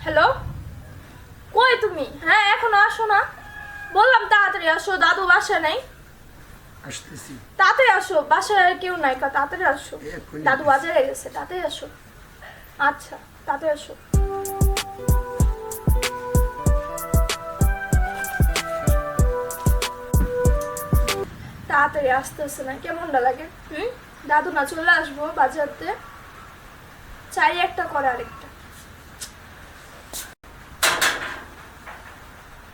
Hello, কই তুমি? হ্যাঁ, এখনো আসো না? বললাম তাড়াতাড়ি আসো, দাদু বাসায় নাই। আসতেছি। তাড়াতাড়ি আসো, বাসায় আর কেউ নাই, তাড়াতাড়ি আসো। এক্ষুনি দাদু বাজারে গেছে, তাড়াতাড়ি আসো। আচ্ছা, তাড়াতাড়ি আসো। তাড়াতাড়ি আসতেছে না, কেমনটা লাগে? দাদু না চলে আসবো বাজারতে, চাই একটা করে আরেকটা।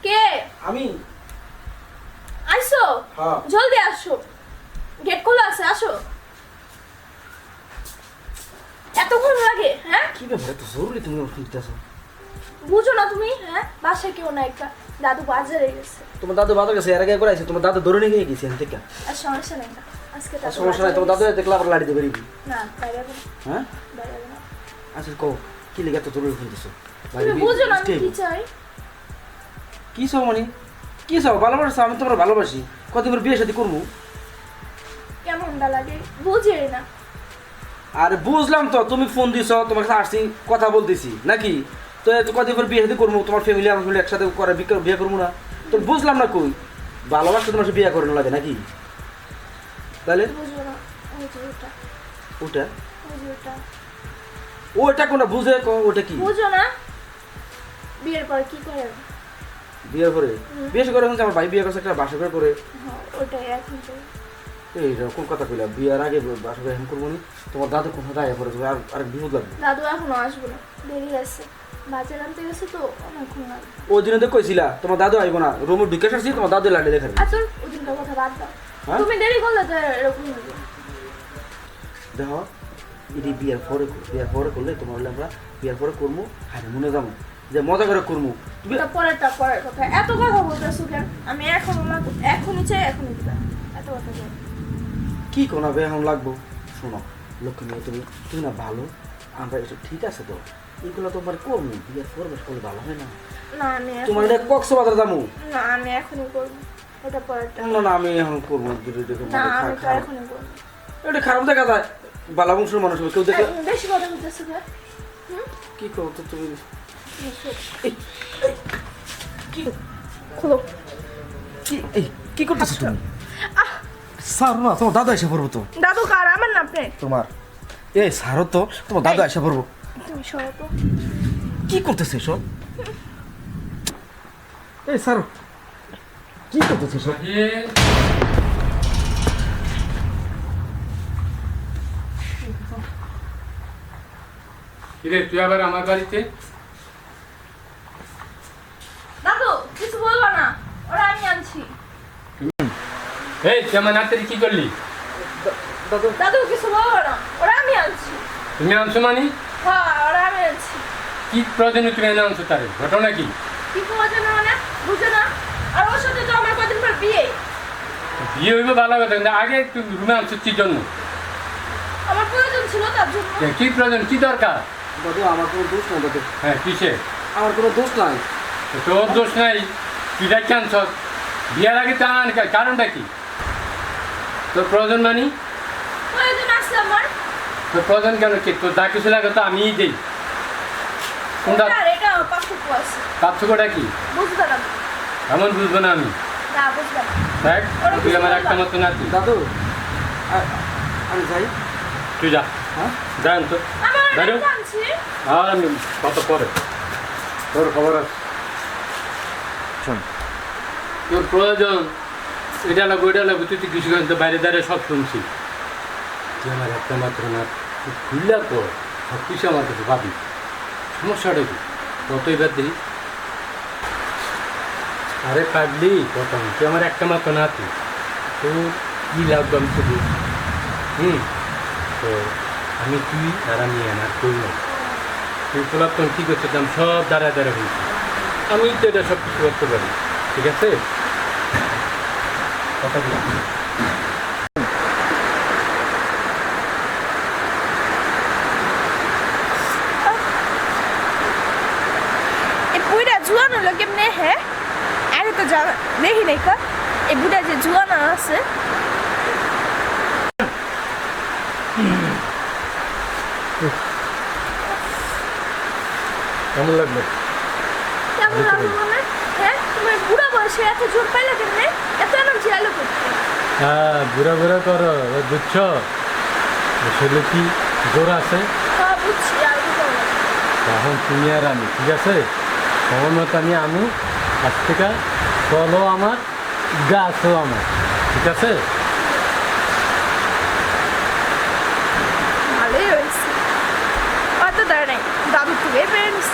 কে? আমি। আইসো? হ্যাঁ। জলদি আসো, গেট খোলা আছে, আসো। এতক্ষণ লাগে? হ্যাঁ, কি ব্যাপার, এত জরুরি তুমি ফিরতেছো? বুঝো না তুমি? হ্যাঁ, বাসায় কেউ নাই, একটা দাদু বাজারে গেছে। তোমার দাদু বাজার গেছে, এর আগে করে আইছে, তোমার দাদু ধরে নিয়ে গেছে এখান থেকে। আর সমস্যা নাই না, আজকে দাদু সমস্যা নাই, তোমার দাদু বাজারে দেখলে আবার লাড়ি দেবে গেছে। না, বাইরে যাবো না, হ্যাঁ? বাইরে যাবো না। আচ্ছা কও, কি লেগে এত জরুরি ফিরতেছো? তুমি বুঝো না আমি কি চাই? কি চাও মানে? কি চাও? ভালোবাসা, আমি তোমার ভালোবাসি, কতদিন পর বিয়ে শাদী করবো। কেমনটা লাগে বুঝে না। আরে বুঝলাম তো, তুমি ফোন দিছো, তোমার কাছে আসছি, কথা বলতেছি নাকি? তো এত কতদিন পর বিয়ে শাদী করবো, তোমার ফ্যামিলি আমার ফ্যামিলি একসাথে করে বিয়ে করবো না? তো বুঝলাম না কই ভালোবাসা তোমার সাথে বিয়ে করে না লাগে নাকি? তাহলে বুঝো না, ওই যে ওটা, ওটা ওই যে ওটা, ওটা কোনটা বুঝে কো, ওটা কি? বুঝো না? বিয়ের পর কি করে? বিয়ের পরে বিয়ে করে হচ্ছে আমার ভাই বিয়ে করছে, একটা বাসা করে। হ্যাঁ, ওটাই এখন চাই। এইরকম কথা কইলা, বিয়ের আগে বাসা করে এখন করবো নি? তোমার দাদু কোথায় দাঁড়িয়ে পড়ে, আর আরেক বিপদ লাগবে। দাদু এখনো আসবো না, দেরি আছে, বাজার আনতে গেছে তো অনেকক্ষণ লাগবে। ওই দিনে তো কইছিলা তোমার দাদু আইবো না, রুমে ঢুকে আসছি, তোমার দাদু লাড়ি দেখাবে। আচ্ছা, ওদিনকার কথা বাদ দাও। হ্যাঁ? তুমি দেরি করলে তো এরকম হবে। দেখো এটি বিয়ের পরে করবো, বিয়ের পরে করলে তোমার হলে আমরা বিয়ের পরে করবো, হারে মনে যাবো যে মজা করে করবো। তুমি এটা পরেরটা পরের কথা, এত কথা বলতেছো কেন? আমি এখন এখনই চাই, এখনই দিবা, এত কথা বল। কি কোনাবে এখন লাগবো? শোনো লক্ষ্মী মেয়ে, তুমি তুমি না ভালো, আমরা এসব ঠিক আছে তো, এগুলো তোমার করবো, বিয়ের পরে করলে ভালো হয় না? না আমি তোমার এটা কক্সবাজার যাবো না, আমি এখনই করবো, এটা পরেরটা। না, না আমি এখন করবো না, না, আমি তো এখনই করবো। এটা খারাপ দেখা যায়, বালা বংশের মানুষ হবে, কেউ দেখে বেশি কথা বলতেছো কেন? কি করতো তুমি? খোলো। কি করতেছো তুমি? স্যার না, তোমার দাদা এসে পড়বো তো। দাদু কার, আমার না আপনি? তোমার এই স্যারও তো, তোমার দাদা এসে পড়বো। তুমি সরো তো। কি করতেছে এসব? এই স্যার কি করতেছে এসব? কিরে তুই আবার আমার বাড়িতে? দাদু কিছু বলবো না, ওরা আমি আনছি। এই তুই আমার নাতির কি করলি? দাদু দাদু কিছু বলবো না, ওরা আমি আনছি। তুমি আনছো মানি? হ্যাঁ, ওরা আমি আনছি। কি প্রয়োজনে তুমি এনে আনছো তারে? ঘটনা কি? কি প্রয়োজন মানে বুঝো না? আর ওর সাথে তো আমার কদিন পর বিয়ে। বিয়ে হইবে ভালো কথা, কিন্তু আগে তুমি রুমে আনছো কি জন্য? আমার প্রয়োজন ছিল তার জন্য। কি প্রয়োজন, কি দরকার? দাদু আমার কোনো দোষ নাই দাদু, হ্যাঁ কিসে? আমার কোনো দোষ নাই। তোর দোষ নাই, তুই ডাকি আনছ। বিয়ের আগে তো আনার কারণটা কি? তোর প্রয়োজন মানি? প্রয়োজন আছে আমার। তোর প্রয়োজন কেন? কি তোর যা কিছু লাগে তো আমিই দিই। কোনটা আর এটা পার্থক্য আছে, পার্থক্যটা কি? বুঝতে না। এমন বুঝবো না আমি। না, বুঝবে না। দেখ ওরা তুই কিছু আমার বলবা একটা না। মতো নাতি। দাদু আমি যাই। তুই যা, হ্যাঁ যান তো। আমার দাঁড়ো। একটা আনছি। আর আমি কত পরে তোর খবর আছে। শোন, তোর প্রয়োজন এটা লাগবে ওইটা লাগবে, তুই তো কিছু কিন্তু বাইরে দাঁড়িয়ে সব শুনছি। তুই আমার একটা মাত্র না, তুই খুললা কর, সব কিছু আমার কাছে পাবি। সমস্যাটা কি কতই বাদ দিই? আরে পাগলি প্রথম তুই আমার একটা মাত্র নাতি, তো কী লাগবে আমি তো বুঝি। তো আমি তুই আর আমি আমার কই না, তুই পুরাতন কী করছিস আমি সব দাঁড়ায় দাঁড়ায় হয়েছি, আমি তো এটা সব কিছু করতে পারি। ঠিক আছে কথা বলি। এই বুড়া জুয়ান হলো কেমনে? হ্যাঁ, আগে তো দেখি নাই কা এই বুড়া যে জুয়ান আছে। কেমন লাগলো? কেমন লাগলো মানে? হ্যাঁ, তোমার বুড়া বয়সে এত জোর পাইলে কেমনে? এত এনার্জি আলো করতে? হ্যাঁ, বুড়া বুড়া করো, এবার বুঝছো আসলে কি জোর আছে। হ্যাঁ, বুঝছি, আর বুঝাবো না। তখন তুমি আর আমি, ঠিক আছে, সময় মতো আমি আজ থেকে চলো আমার, গাছও আমার, ঠিক আছে? ভালোই হয়েছে। অত দরকার নাই, দাদু থেকে পেরেন্টস